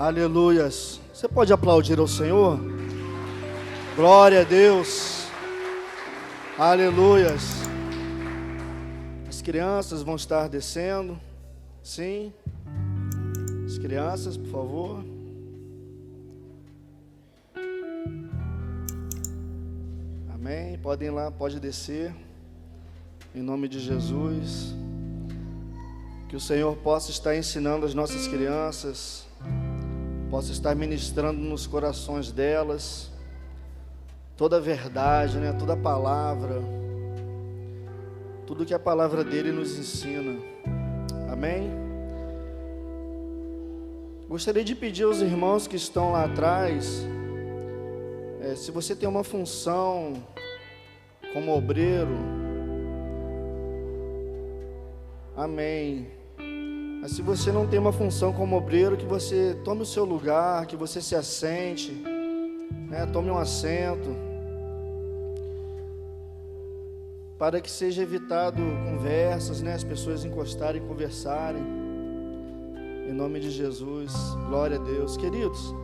Aleluias. Você pode aplaudir ao Senhor? Glória a Deus. Aleluias. As crianças vão estar descendo. Sim. As crianças, por favor. Amém. Podem ir lá, pode descer. Em nome de Jesus. Que o Senhor possa estar ensinando as nossas crianças, possa estar ministrando nos corações delas toda a verdade, toda a palavra, tudo que a palavra dele nos ensina. Amém? Gostaria de pedir aos irmãos que estão lá atrás, se você tem uma função como obreiro, amém. Mas se você não tem uma função como obreiro, que você tome o seu lugar, que você se assente, tome um assento, para que seja evitado conversas, as pessoas encostarem e conversarem, em nome de Jesus. Glória a Deus. Queridos,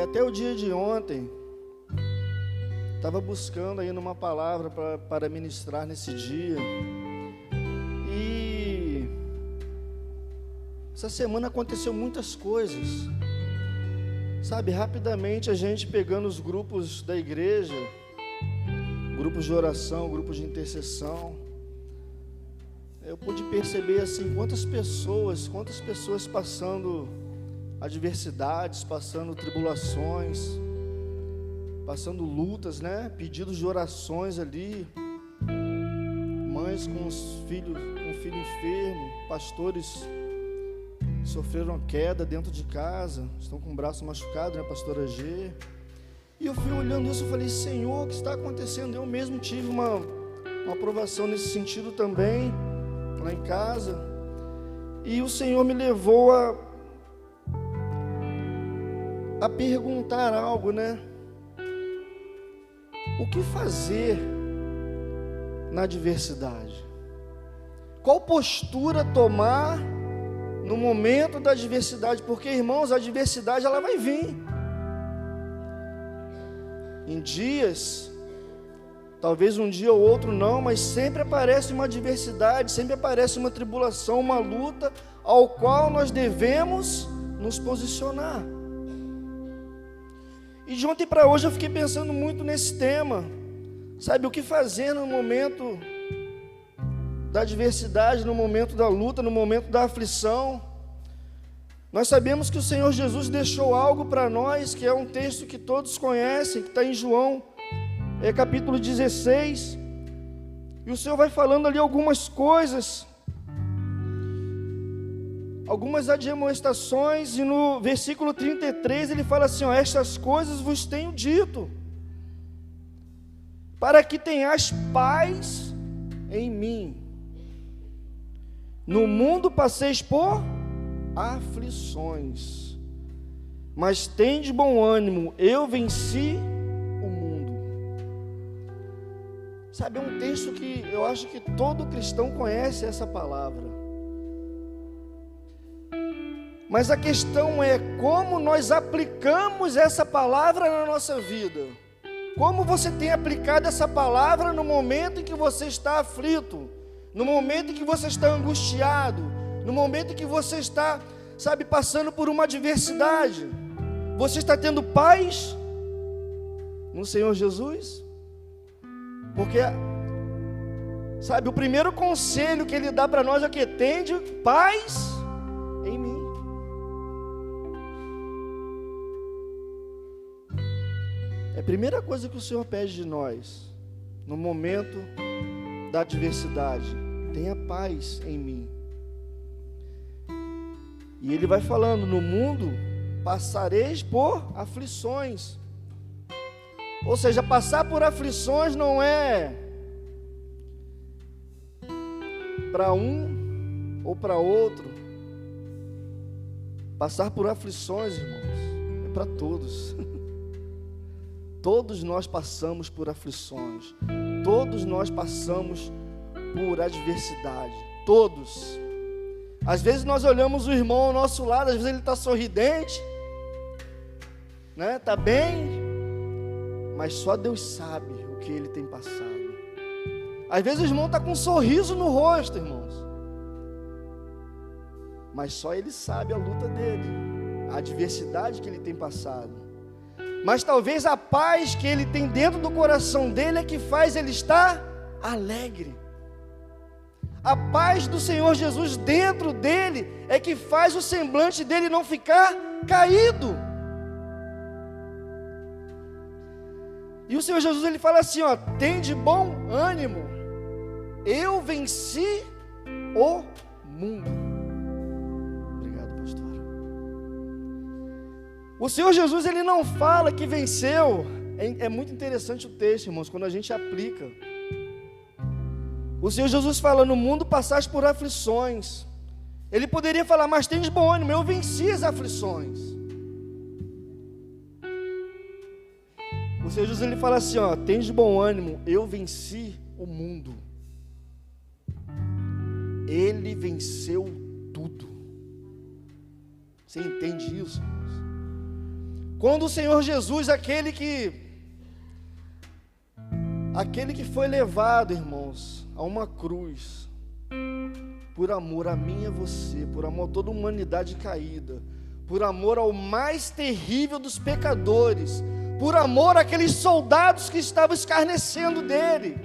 até o dia de ontem, estava buscando aí numa palavra para ministrar nesse dia. Essa semana aconteceu muitas coisas, sabe, rapidamente a gente pegando os grupos da igreja, grupos de oração, grupos de intercessão, eu pude perceber assim, quantas pessoas passando adversidades, passando tribulações, passando lutas, pedidos de orações ali, mães com filho enfermo, pastores sofreram queda dentro de casa, estão com o braço machucado, pastora G. E eu fui olhando isso e falei, Senhor, o que está acontecendo? Eu mesmo tive uma aprovação nesse sentido também, lá em casa. E o Senhor me levou a perguntar algo, O que fazer na adversidade? Qual postura tomar no momento da adversidade? Porque, irmãos, a adversidade ela vai vir. Em dias, talvez um dia ou outro não, mas sempre aparece uma adversidade, sempre aparece uma tribulação, uma luta, ao qual nós devemos nos posicionar. E de ontem para hoje eu fiquei pensando muito nesse tema, sabe, o que fazer no momento da adversidade, no momento da luta, no momento da aflição. Nós sabemos que o Senhor Jesus deixou algo para nós, que é um texto que todos conhecem, que está em João, capítulo 16, e o Senhor vai falando ali algumas coisas, algumas admoestações, e no versículo 33 ele fala assim, estas coisas vos tenho dito, para que tenhais paz em mim. No mundo passeis por aflições, mas tende bom ânimo, eu venci o mundo. Sabe, é um texto que eu acho que todo cristão conhece essa palavra. Mas a questão é como nós aplicamos essa palavra na nossa vida. Como você tem aplicado essa palavra no momento em que você está aflito, no momento em que você está angustiado, no momento em que você está, passando por uma adversidade. Você está tendo paz no Senhor Jesus? Porque, o primeiro conselho que Ele dá para nós é o que? Tende paz em mim. É a primeira coisa que o Senhor pede de nós, no momento da adversidade. Tenha paz em mim. E Ele vai falando, no mundo passareis por aflições. Ou seja, passar por aflições não é para um ou para outro. Passar por aflições, irmãos, é para todos. Todos nós passamos por aflições. Todos nós passamos por adversidade. Todos. Às vezes nós olhamos o irmão ao nosso lado, às vezes ele está sorridente, né? Está bem, mas só Deus sabe o que ele tem passado. Às vezes o irmão está com um sorriso no rosto, irmãos, mas só ele sabe a luta dele, a adversidade que ele tem passado. Mas talvez a paz que ele tem dentro do coração dele é que faz ele estar alegre. A paz do Senhor Jesus dentro dele é que faz o semblante dele não ficar caído. E o Senhor Jesus, ele fala assim, ó: tem de bom ânimo, eu venci o mundo. Obrigado, pastora. O Senhor Jesus, ele não fala que venceu. É muito interessante o texto, irmãos, quando a gente aplica. O Senhor Jesus fala: no mundo passaste por aflições. Ele poderia falar: mas tem de bom ânimo, eu venci as aflições. O Senhor Jesus, ele fala assim, ó: tem de bom ânimo, eu venci o mundo. Ele venceu tudo. Você entende isso, irmãos? Quando o Senhor Jesus, aquele que foi levado, irmãos, a uma cruz, por amor a mim e a você, por amor a toda a humanidade caída, por amor ao mais terrível dos pecadores, por amor àqueles soldados que estavam escarnecendo dele,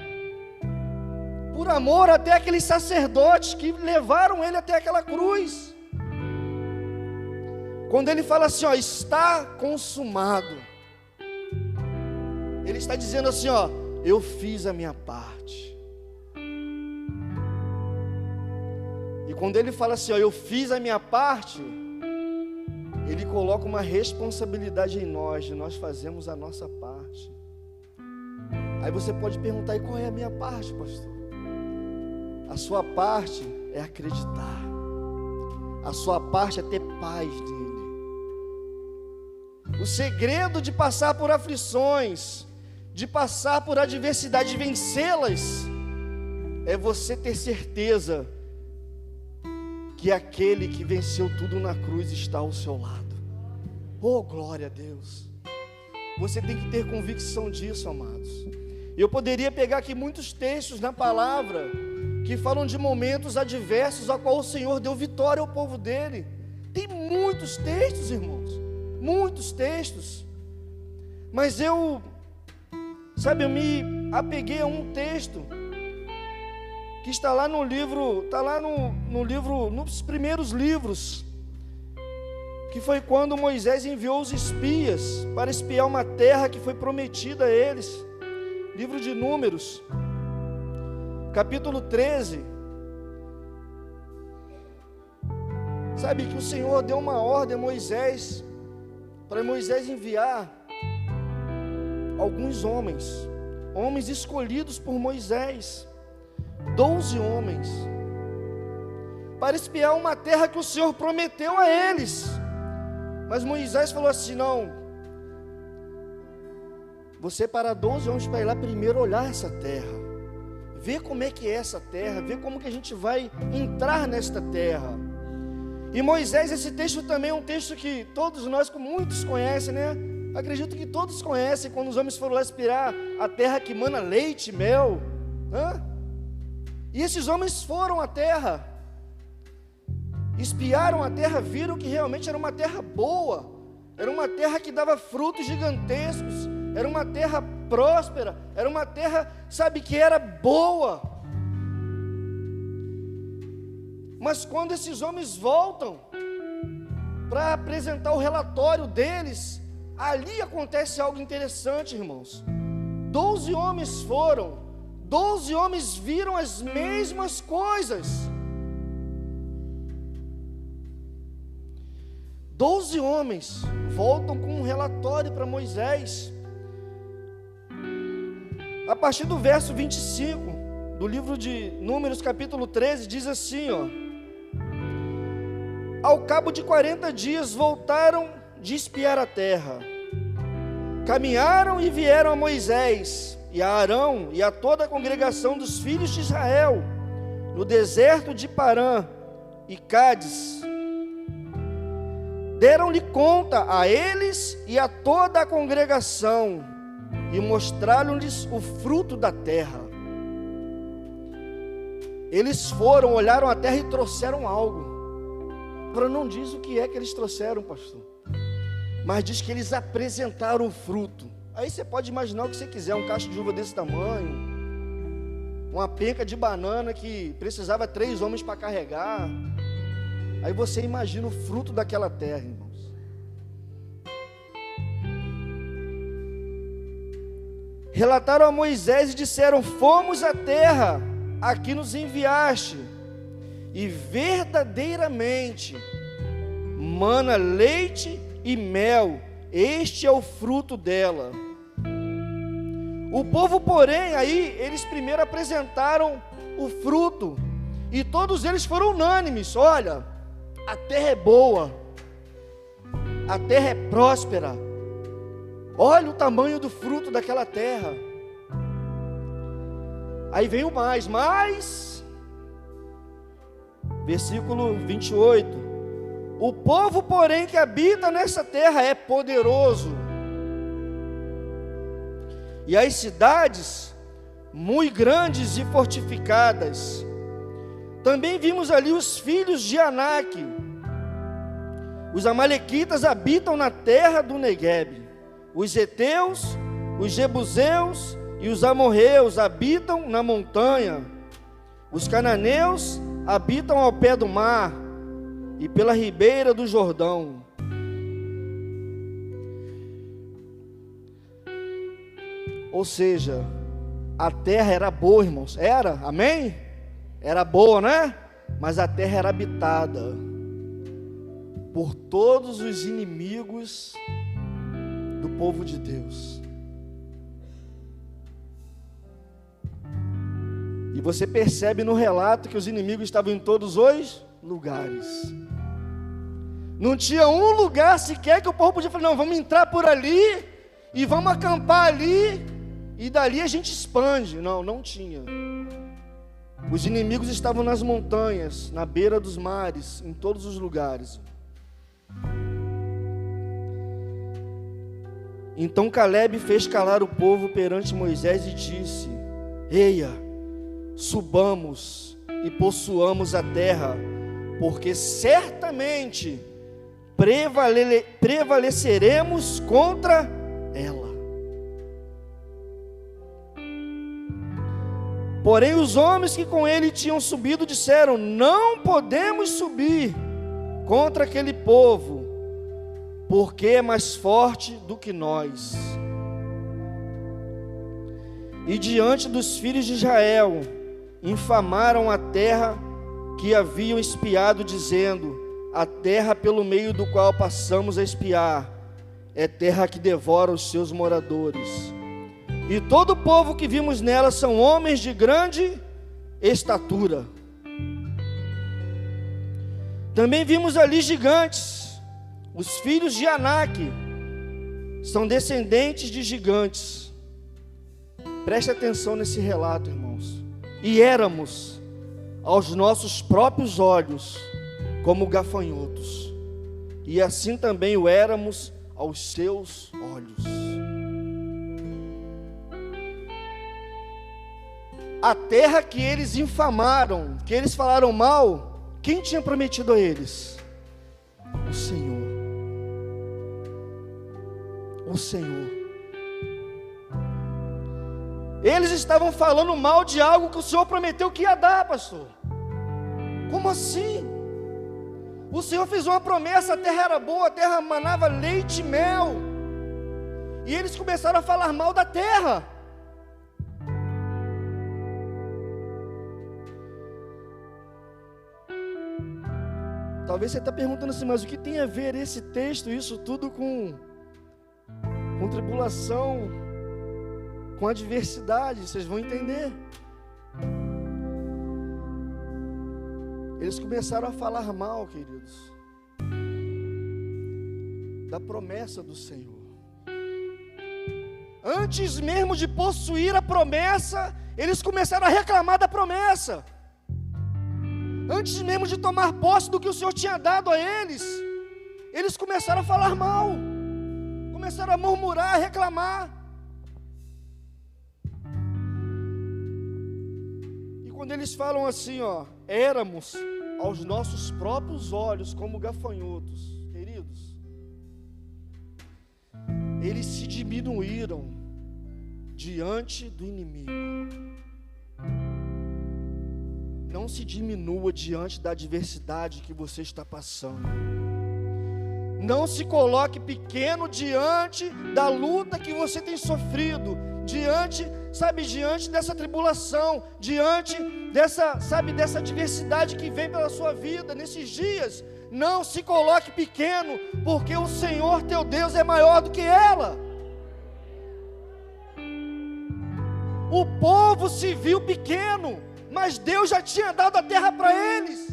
por amor até aqueles sacerdotes que levaram ele até aquela cruz. Quando ele fala assim, ó: está consumado, ele está dizendo assim, ó: eu fiz a minha parte. E quando ele fala assim, ó: eu fiz a minha parte, ele coloca uma responsabilidade em nós, de nós fazermos a nossa parte. Aí você pode perguntar: e qual é a minha parte, pastor? A sua parte é acreditar, a sua parte é ter paz nele. O segredo de passar por aflições, de passar por adversidade, de vencê-las, é você ter certeza que aquele que venceu tudo na cruz está ao seu lado. Oh, glória a Deus! Você tem que ter convicção disso, amados. Eu poderia pegar aqui muitos textos na palavra que falam de momentos adversos a qual o Senhor deu vitória ao povo dele. Tem muitos textos, irmãos, muitos textos. Mas eu me apeguei a um texto que está lá no livro, nos primeiros livros, que foi quando Moisés enviou os espias para espiar uma terra que foi prometida a eles. Livro de Números, capítulo 13. Sabe que o Senhor deu uma ordem a Moisés, para Moisés enviar alguns homens escolhidos por Moisés, 12 homens, para espiar uma terra que o Senhor prometeu a eles. Mas Moisés falou assim: não, vou separar 12 homens para ir lá primeiro olhar essa terra, ver como é que é essa terra, ver como que a gente vai entrar nesta terra. E Moisés, esse texto também é um texto que todos nós, como muitos conhecem, né? Acredito que todos conhecem, quando os homens foram lá espiar a terra que mana leite e mel. E esses homens foram à terra, espiaram a terra, viram que realmente era uma terra boa, era uma terra que dava frutos gigantescos, era uma terra próspera, era uma terra, que era boa. Mas quando esses homens voltam para apresentar o relatório deles, ali acontece algo interessante, irmãos. 12 homens foram, 12 homens viram as mesmas coisas. 12 homens voltam com um relatório para Moisés. A partir do verso 25 do livro de Números, capítulo 13, diz assim, ó: ao cabo de 40 dias voltaram de espiar a terra, caminharam e vieram a Moisés e a Arão e a toda a congregação dos filhos de Israel no deserto de Parã, e Cádiz, deram-lhe conta a eles e a toda a congregação, e mostraram-lhes o fruto da terra. Eles foram, olharam a terra e trouxeram algo. Agora não diz o que é que eles trouxeram, pastor, mas diz que eles apresentaram o fruto. Aí você pode imaginar o que você quiser, um cacho de uva desse tamanho, uma penca de banana que precisava 3 homens para carregar. Aí você imagina o fruto daquela terra, irmãos. Relataram a Moisés e disseram: fomos à terra a que nos enviaste, e verdadeiramente mana leite e mel, este é o fruto dela. O povo, porém, aí eles primeiro apresentaram o fruto, e todos eles foram unânimes: olha, a terra é boa, a terra é próspera, olha o tamanho do fruto daquela terra. Aí vem o mais, versículo 28, o povo, porém, que habita nessa terra é poderoso, e as cidades muito grandes e fortificadas. Também vimos ali os filhos de Anak. Os amalequitas habitam na terra do Neguebe. Os heteus, os jebuseus e os amorreus habitam na montanha. Os cananeus habitam ao pé do mar e pela ribeira do Jordão. Ou seja, a terra era boa, irmãos. Era, amém? Era boa, né? Mas a terra era habitada por todos os inimigos do povo de Deus. E você percebe no relato que os inimigos estavam em todos os lugares. Não tinha um lugar sequer que o povo podia falar: não, vamos entrar por ali e vamos acampar ali e dali a gente expande. Não, não tinha. Os inimigos estavam nas montanhas, na beira dos mares, em todos os lugares. Então Caleb fez calar o povo perante Moisés e disse: eia, subamos e possuamos a terra, porque certamente prevaleceremos contra ela. Porém os homens que com ele tinham subido disseram: não podemos subir contra aquele povo, porque é mais forte do que nós. E diante dos filhos de Israel infamaram a terra que haviam espiado, dizendo: a terra pelo meio do qual passamos a espiar é terra que devora os seus moradores, e todo o povo que vimos nela são homens de grande estatura. Também vimos ali gigantes. Os filhos de Anak são descendentes de gigantes. Preste atenção nesse relato, irmãos. E éramos aos nossos próprios olhos como gafanhotos, e assim também o éramos aos seus olhos. A terra que eles infamaram, que eles falaram mal, quem tinha prometido a eles? O Senhor. O Senhor. Eles estavam falando mal de algo que o Senhor prometeu que ia dar, pastor. Como assim? O Senhor fez uma promessa, a terra era boa, a terra manava leite e mel, e eles começaram a falar mal da terra. Talvez você está perguntando assim: mas o que tem a ver esse texto, isso tudo com tribulação, com adversidade? Vocês vão entender. Eles começaram a falar mal, queridos, da promessa do Senhor. Antes mesmo de possuir a promessa, eles começaram a reclamar da promessa. antes mesmo de tomar posse do que o Senhor tinha dado a eles, eles começaram a falar mal, começaram a murmurar, a reclamar. E quando eles falam assim, éramos aos nossos próprios olhos como gafanhotos, queridos, eles se diminuíram diante do inimigo. Não se diminua diante da adversidade que você está passando. Não se coloque pequeno diante da luta que você tem sofrido, diante dessa tribulação, diante dessa adversidade que vem pela sua vida nesses dias. Não se coloque pequeno, porque o Senhor teu Deus é maior do que ela. O povo se viu pequeno, mas Deus já tinha dado a terra para eles.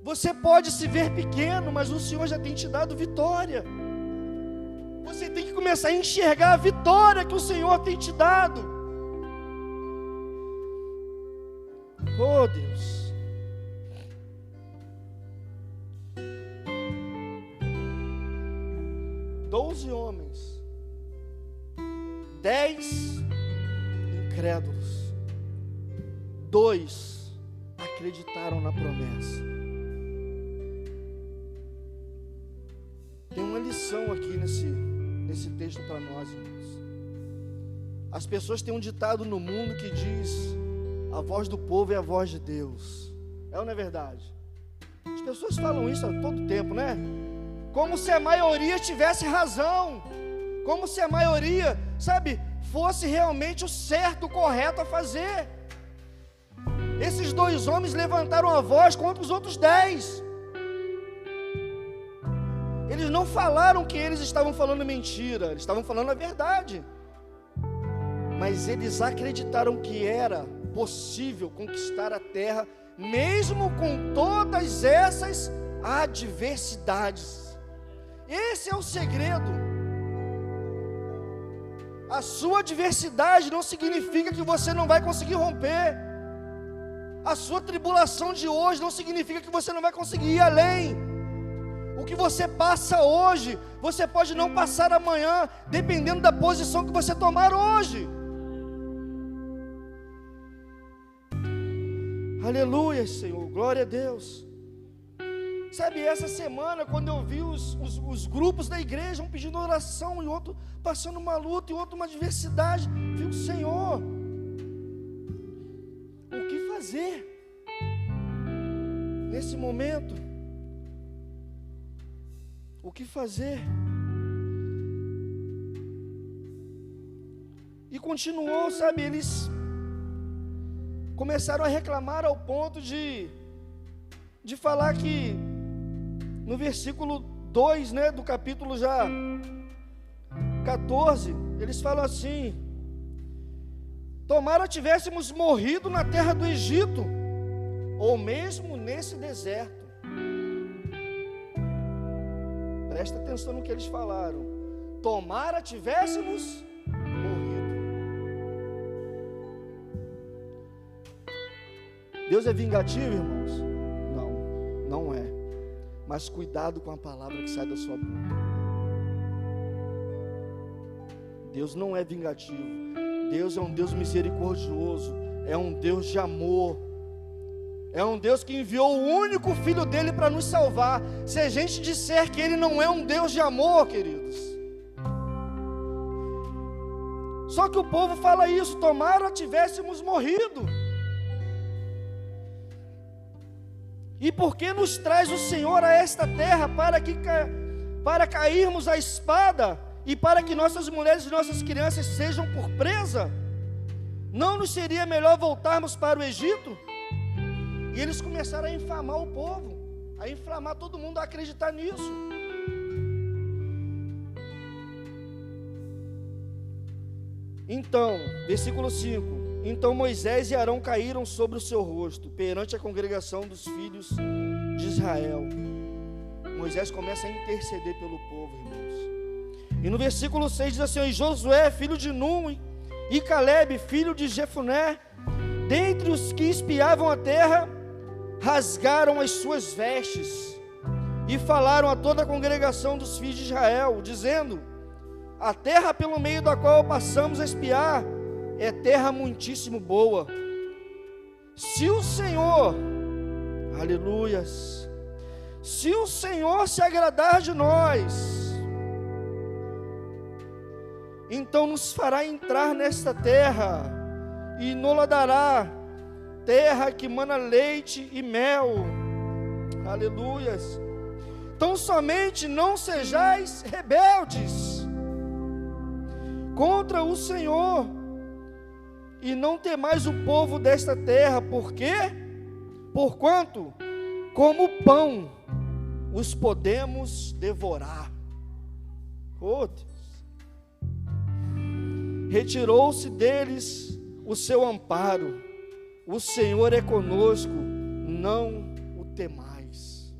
Você pode se ver pequeno, mas o Senhor já tem te dado vitória. Você tem que começar a enxergar a vitória que o Senhor tem te dado. Oh, Deus. Doze homens, 10 incrédulos, 2 acreditaram na promessa. Tem uma lição aqui nesse texto para nós, irmãos. As pessoas têm um ditado no mundo que diz: a voz do povo é a voz de Deus. É ou não é verdade? As pessoas falam isso a todo tempo, né? Como se a maioria tivesse razão, como se a maioria, fosse realmente o certo, o correto a fazer. Esses 2 homens levantaram a voz contra os outros 10. Eles não falaram que eles estavam falando mentira, eles estavam falando a verdade. Mas eles acreditaram que era possível conquistar a terra, mesmo com todas essas adversidades. Esse é o segredo. A sua adversidade não significa que você não vai conseguir romper. A sua tribulação de hoje não significa que você não vai conseguir ir além. O que você passa hoje, você pode não passar amanhã, dependendo da posição que você tomar hoje. Aleluia, Senhor, glória a Deus. Essa semana, quando eu vi os grupos da igreja, um pedindo oração, e outro passando uma luta, e outro uma adversidade, vi Senhor, o que fazer nesse momento? O que fazer? E continuou, eles começaram a reclamar ao ponto de falar que no versículo 2, do capítulo já 14, eles falam assim: tomara tivéssemos morrido na terra do Egito, ou mesmo nesse deserto. Presta atenção no que eles falaram. Tomara tivéssemos morrido. Deus é vingativo, irmãos? Não é. Mas cuidado com a palavra que sai da sua boca. Deus não é vingativo. Deus é um Deus misericordioso. É um Deus de amor. É um Deus que enviou o único Filho dele para nos salvar. Se a gente disser que Ele não é um Deus de amor, queridos. Só que o povo fala isso: tomara tivéssemos morrido. E por que nos traz o Senhor a esta terra para cairmos à espada e para que nossas mulheres e nossas crianças sejam por presa? Não nos seria melhor voltarmos para o Egito? E eles começaram a infamar o povo, a inflamar todo mundo a acreditar nisso. Então, versículo 5: então Moisés e Arão caíram sobre o seu rosto, perante a congregação dos filhos de Israel. Moisés começa a interceder pelo povo, irmãos. E no versículo 6 diz assim: e Josué, filho de Num, e Calebe, filho de Jefuné, dentre os que espiavam a terra, rasgaram as suas vestes e falaram a toda a congregação dos filhos de Israel, dizendo: a terra pelo meio da qual passamos a espiar é terra muitíssimo boa. Se o Senhor, aleluias, se o Senhor se agradar de nós, então nos fará entrar nesta terra e nos dará terra que mana leite e mel. Aleluias. Então somente não sejais rebeldes contra o Senhor, e não temais o povo desta terra, porque, porquanto, como pão, os podemos devorar. Oh Deus. Retirou-se deles o seu amparo, o Senhor é conosco, não o temais.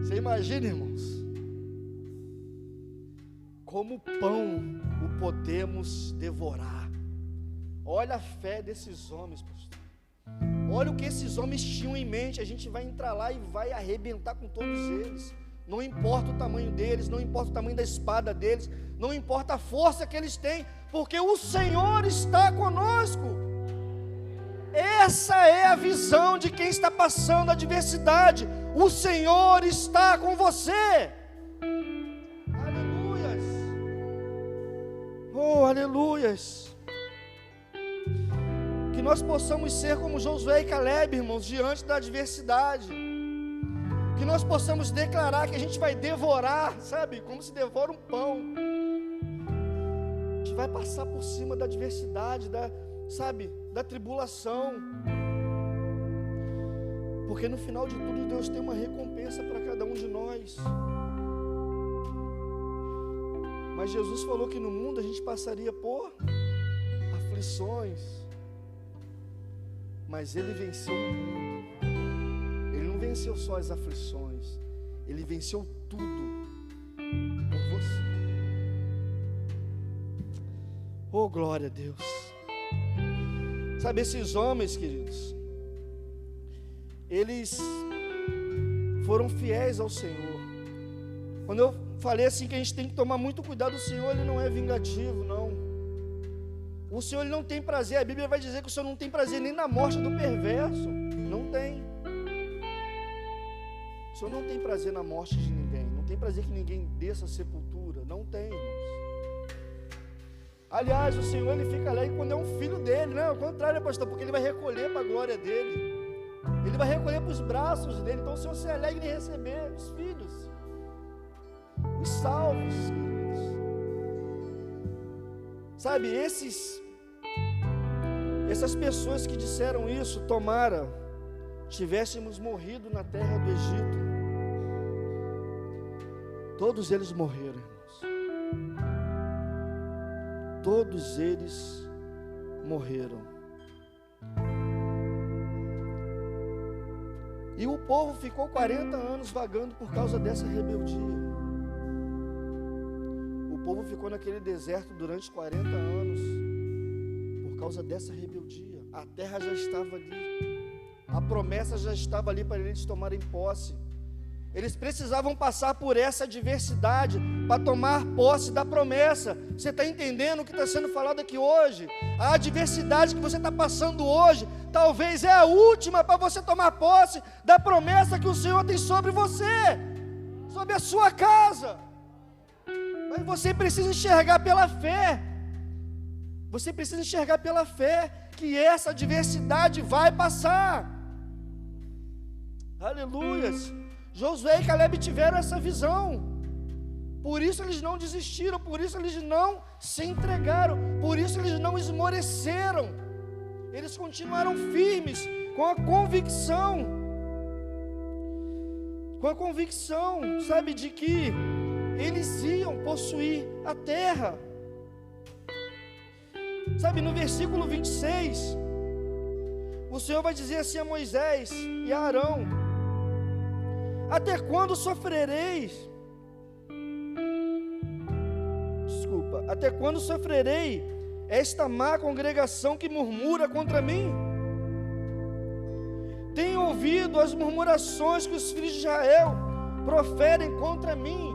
Você imagina, irmãos? Como pão o podemos devorar. Olha a fé desses homens, pastor. Olha o que esses homens tinham em mente. A gente vai entrar lá e vai arrebentar com todos eles. Não importa o tamanho deles, não importa o tamanho da espada deles, não importa a força que eles têm, porque o Senhor está conosco. Essa é a visão de quem está passando a adversidade. O Senhor está com você. Oh, aleluias. Que nós possamos ser como Josué e Calebe, irmãos, diante da adversidade. Que nós possamos declarar que a gente vai devorar, sabe, como se devora um pão. A gente vai passar por cima da adversidade, da tribulação. Porque no final de tudo, Deus tem uma recompensa para cada um de nós. Mas Jesus falou que no mundo a gente passaria por aflições, mas Ele venceu o mundo. Ele não venceu só as aflições, Ele venceu tudo por você. Oh, glória a Deus. Sabe, esses homens, queridos, eles foram fiéis ao Senhor. Quando eu falei assim que a gente tem que tomar muito cuidado, o Senhor, Ele não é vingativo, não. O Senhor, Ele não tem prazer. A Bíblia vai dizer que o Senhor não tem prazer nem na morte do perverso. Não tem. O Senhor não tem prazer na morte de ninguém. Não tem prazer que ninguém desça a sepultura. Não tem, irmãos. Aliás, o Senhor, Ele fica alegre quando é um filho dele. Não, ao contrário, pastor, porque Ele vai recolher para a glória dele. Ele vai recolher para os braços dele. Então o Senhor se alegra em receber os filhos, os salvos, queridos. Sabe, essas pessoas que disseram isso, tomara tivéssemos morrido na terra do Egito. Todos eles morreram, irmãos. Todos eles morreram. E o povo ficou 40 anos vagando por causa dessa rebeldia. O povo ficou naquele deserto durante 40 anos por causa dessa rebeldia. A terra já estava ali, a promessa já estava ali para eles tomarem posse. Eles precisavam passar por essa adversidade para tomar posse da promessa. Você está entendendo o que está sendo falado aqui hoje? A adversidade que você está passando hoje, talvez é a última para você tomar posse da promessa que o Senhor tem sobre você, sobre a sua casa. Mas você precisa enxergar pela fé. Você precisa enxergar pela fé que essa adversidade vai passar. Aleluias. Josué e Calebe tiveram essa visão. Por isso eles não desistiram, por isso eles não se entregaram, por isso eles não esmoreceram. Eles continuaram firmes com a convicção, sabe, de que eles iam possuir a terra. Sabe, no versículo 26, o Senhor vai dizer assim a Moisés e a Arão: até quando sofrereis? Até quando sofrerei esta má congregação que murmura contra mim? Tenho ouvido as murmurações que os filhos de Israel proferem contra mim.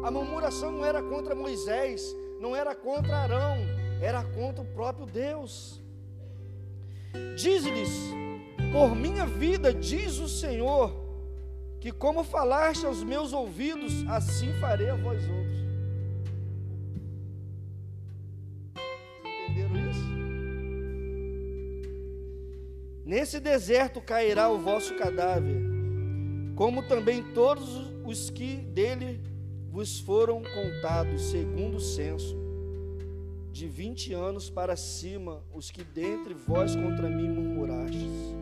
A murmuração não era contra Moisés, não era contra Arão, era contra o próprio Deus. Diz-lhes: por minha vida, diz o Senhor, que como falaste aos meus ouvidos, assim farei a vós outros. Entenderam isso? Nesse deserto cairá o vosso cadáver, como também todos os que dele vos foram contados, segundo o censo, de 20 anos para cima, os que dentre vós contra mim murmurastes.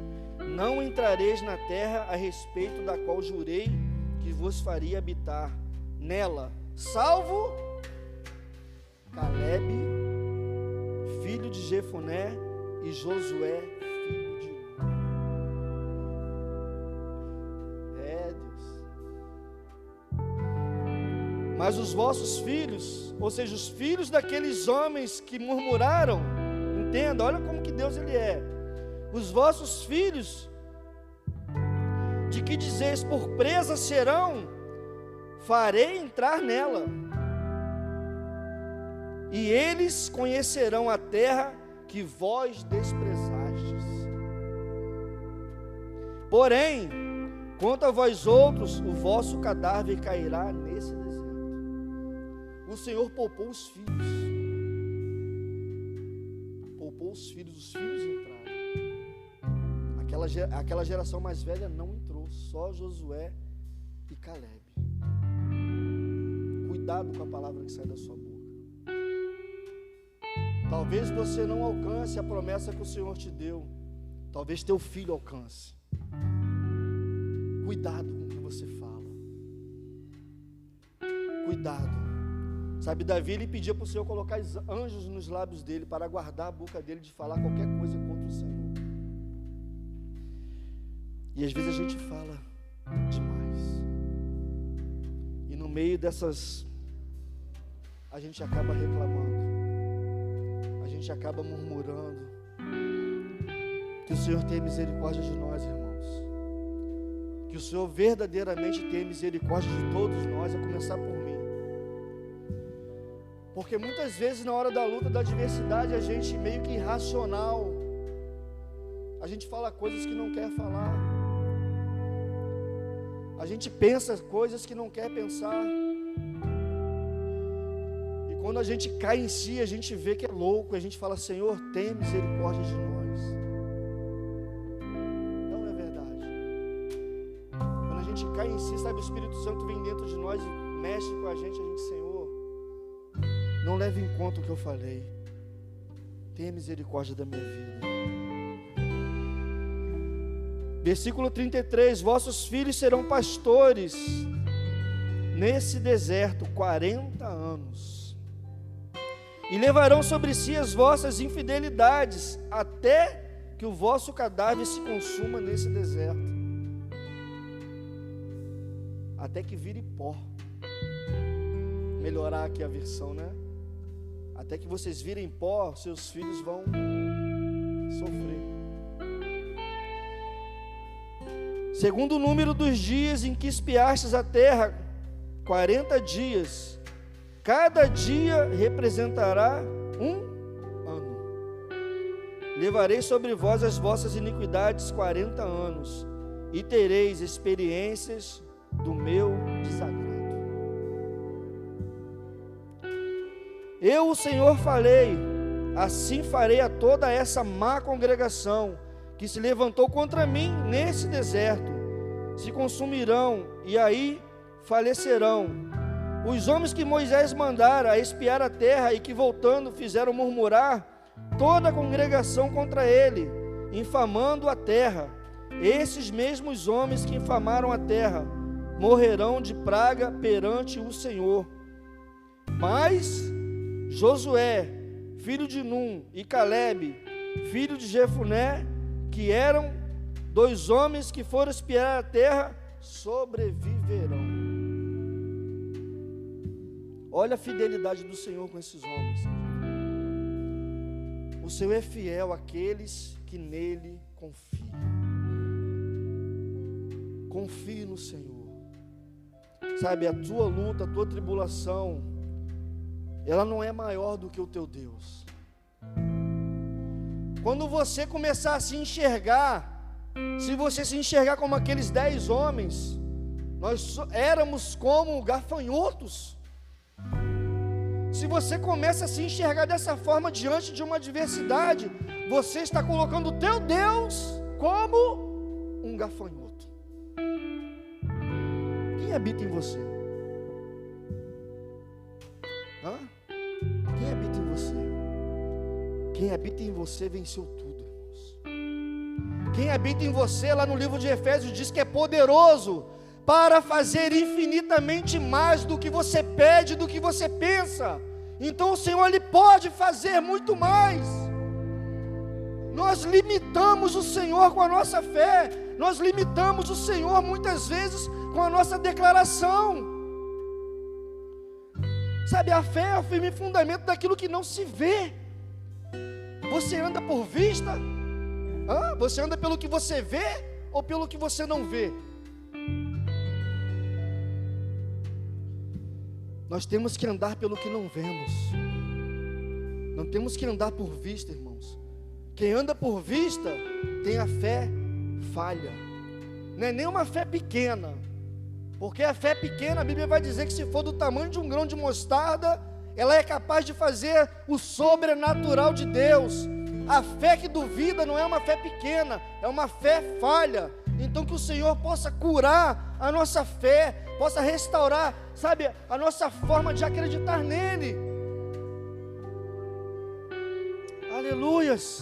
Não entrareis na terra a respeito da qual jurei que vos faria habitar nela, salvo Caleb, filho de Jefoné, e Josué, filho de Nun. Deus. Mas os vossos filhos, ou seja, os filhos daqueles homens que murmuraram, entenda, olha como que Deus ele é. Os vossos filhos, de que dizeis por presa serão, farei entrar nela, e eles conhecerão a terra que vós desprezastes. Porém, quanto a vós outros, o vosso cadáver cairá nesse deserto. O Senhor poupou os filhos. Poupou os filhos entraram. Aquela geração mais velha não entrou, só Josué e Caleb. Cuidado com a palavra que sai da sua boca. Talvez você não alcance a promessa que o Senhor te deu. Talvez teu filho alcance. Cuidado com o que você fala. Cuidado. Sabe, Davi, ele pedia para o Senhor colocar anjos nos lábios dele, para guardar a boca dele de falar qualquer coisa contra o Senhor. E às vezes a gente fala demais. E no meio dessas, a gente acaba reclamando. A gente acaba murmurando. Que o Senhor tenha misericórdia de nós, irmãos. Que o Senhor verdadeiramente tenha misericórdia de todos nós, a começar por mim. Porque muitas vezes na hora da luta, da adversidade, a gente meio que irracional. A gente fala coisas que não quer falar. A gente pensa coisas que não quer pensar. E quando a gente cai em si, a gente vê que é louco. A gente fala: Senhor, tenha misericórdia de nós. Não é verdade? Quando a gente cai em si, sabe, o Espírito Santo vem dentro de nós e mexe com a gente, Senhor, não leve em conta o que eu falei. Tenha misericórdia da minha vida. Versículo 33: vossos filhos serão pastores nesse deserto 40 anos, e levarão sobre si as vossas infidelidades, até que o vosso cadáver se consuma nesse deserto, até que vire pó. Melhorar aqui a versão, né? Até que vocês virem pó, seus filhos vão sofrer. Segundo o número dos dias em que espiastes a terra, 40 dias, cada dia representará um ano. Levarei sobre vós as vossas iniquidades 40 anos, e tereis experiências do meu desagrado. Eu, o Senhor, falei, assim farei a toda essa má congregação que se levantou contra mim nesse deserto. Se consumirão e aí falecerão. Os homens que Moisés mandara a espiar a terra e que voltando fizeram murmurar toda a congregação contra ele, infamando a terra. Esses mesmos homens que infamaram a terra morrerão de praga perante o Senhor. Mas Josué, filho de Nun, e Caleb, filho de Jefoné, que eram 2 homens que foram espiar a terra, sobreviverão. Olha a fidelidade do Senhor com esses homens. O Senhor é fiel àqueles que nele confiam. Confie no Senhor. Sabe, a tua luta, a tua tribulação, ela não é maior do que o teu Deus. Quando você começar a se enxergar, se você se enxergar como aqueles 10 homens, nós éramos como gafanhotos. Se você começa a se enxergar dessa forma diante de uma adversidade, você está colocando o teu Deus como um gafanhoto. Quem habita em você? Quem habita em você? Quem habita em você venceu tudo, irmãos. Quem habita em você, lá no livro de Efésios, diz que é poderoso para fazer infinitamente mais do que você pede, do que você pensa. Então o Senhor, Ele pode fazer muito mais. Nós limitamos o Senhor com a nossa fé, nós limitamos o Senhor muitas vezes com a nossa declaração. Sabe, a fé é o firme fundamento daquilo que não se vê. Você anda por vista? Você anda pelo que você vê ou pelo que você não vê? Nós temos que andar pelo que não vemos. Não temos que andar por vista, irmãos. Quem anda por vista tem a fé falha. Não é nem uma fé pequena. Porque a fé pequena, a Bíblia vai dizer que se for do tamanho de um grão de mostarda, ela é capaz de fazer o sobrenatural de Deus. A fé que duvida não é uma fé pequena, é uma fé falha. Então que o Senhor possa curar a nossa fé, possa restaurar, sabe, a nossa forma de acreditar nele. Aleluias.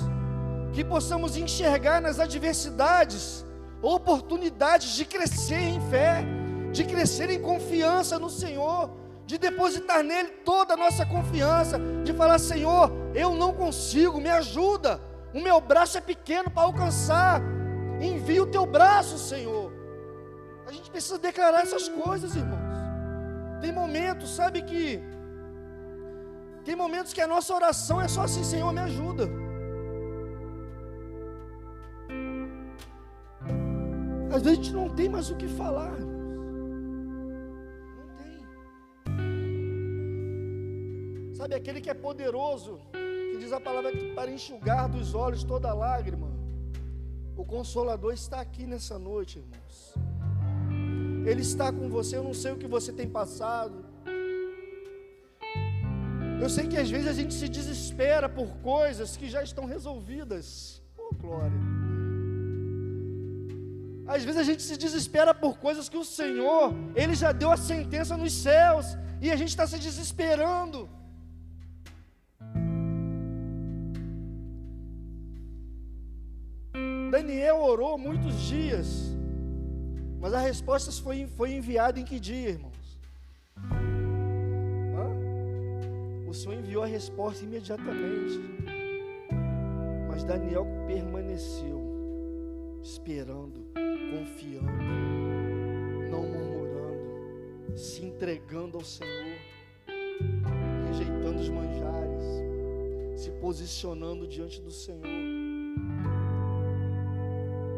Que possamos enxergar nas adversidades oportunidades de crescer em fé, de crescer em confiança no Senhor, de depositar nele toda a nossa confiança, de falar: Senhor, eu não consigo, me ajuda, o meu braço é pequeno para alcançar, envia o teu braço, Senhor. A gente precisa declarar essas coisas, irmãos. Tem momentos, sabe, que tem momentos que a nossa oração é só assim: Senhor, me ajuda. Às vezes a gente não tem mais o que falar, irmãos. Não tem. Sabe, aquele que é poderoso, que diz a palavra que para enxugar dos olhos toda lágrima, o Consolador está aqui nessa noite, irmãos. Ele está com você. Eu não sei o que você tem passado. Eu sei que às vezes a gente se desespera por coisas que já estão resolvidas. Oh, glória. Às vezes a gente se desespera por coisas que o Senhor, Ele já deu a sentença nos céus, e a gente está se desesperando. Daniel orou muitos dias, mas a resposta foi enviada em que dia, irmãos? O Senhor enviou a resposta imediatamente, mas Daniel permaneceu esperando, confiando, não murmurando, se entregando ao Senhor, rejeitando os manjares, se posicionando diante do Senhor.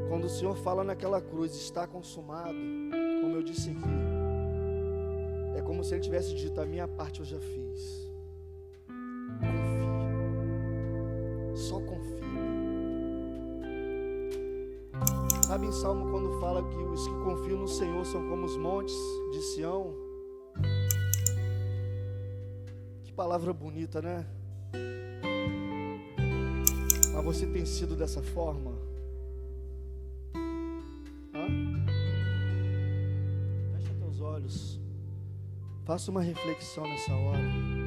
Quando o Senhor fala naquela cruz: está consumado, como eu disse aqui, é como se Ele tivesse dito: a minha parte eu já fiz. Confia, só confia. Sabe, em Salmo, quando fala que os que confiam no Senhor são como os montes de Sião? Que palavra bonita, né? Mas você tem sido dessa forma? Fecha teus olhos. Faça uma reflexão nessa hora.